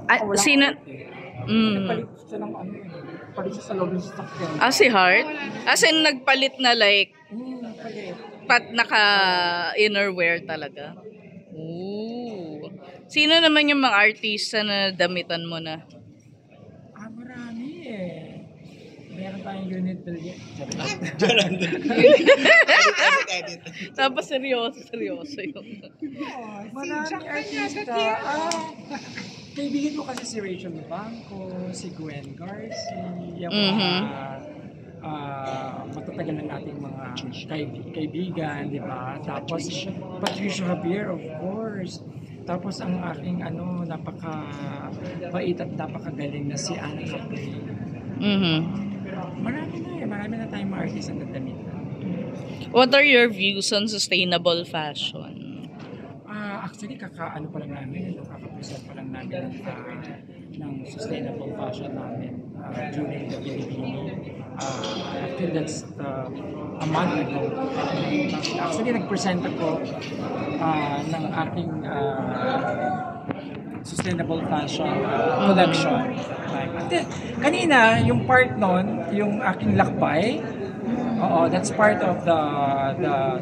Ah, Walang sino? art Nagpalit siya ng ano eh. Palit siya sa loob ng sasakyan. Ah, si Heart? As in, nagpalit na like, Nagpalit. naka-innerwear talaga. Ooh. Sino naman yung mga artista na damitan mo na? Marami eh. Meron tayong unit building. Edit. Tapos seryoso yung... Maraming artista. Kaibigan ko kasi si Rachel Bangko, si Gwen Garcia, yung mga matatagal na nating mga kaibigan, di ba? Tapos Patricia Javier, of course. Tapos ang aking napaka-bait at napakagaling na si Anna Capri. Marami na tayong mga artista na damit. What are your views on sustainable fashion? Actually, kaka-present pa lang namin ng sustainable fashion namin during the Pilipino. I think that's a month ago. Actually, nag-present ako ng aking sustainable fashion collection. Kanina, yung part nun, yung aking lakbay, that's part of the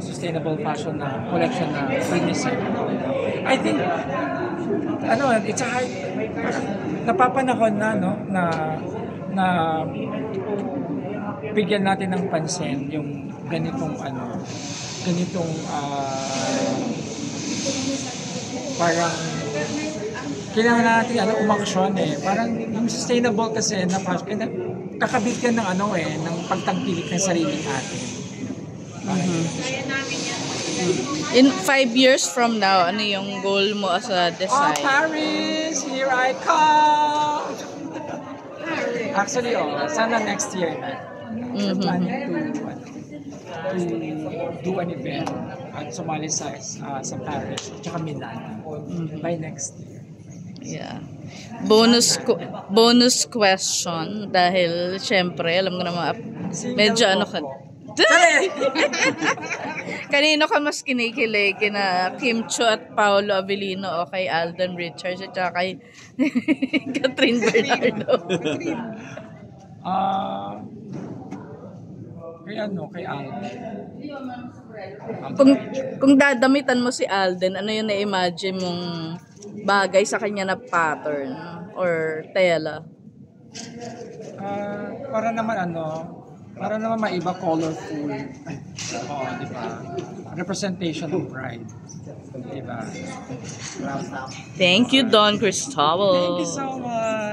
sustainable fashion collection na furniture. I think it's a high, napapanahon na na bigyan natin ng pansin yung ganitong parang kailangan natin umaksyon eh. Parang yung sustainable kasi na fashion, kakabit ka ng ng pagtangkilik ng sariling atin. In 5 years from now, ano yung goal mo as a design? Paris, here I come! Actually, sana next year na. We're planning to do an event at sumali sa Paris at saka Milan by next year. Yeah. Bonus question dahil syempre alam ko naman medyo ka. Kanino ka mas kinikilig kina Kim Chiu at Paolo Avellino o kay Alden Richards at saka kay Catherine Bernardo? Kay Alden. Kung dadamitan mo si Alden, ano yung na-imagine mong bagay sa kanya na pattern or tela? Para naman maiba, colorful. Di ba? Representation of pride. Di ba? Thank you, Don Cristóbal. Thank you so much.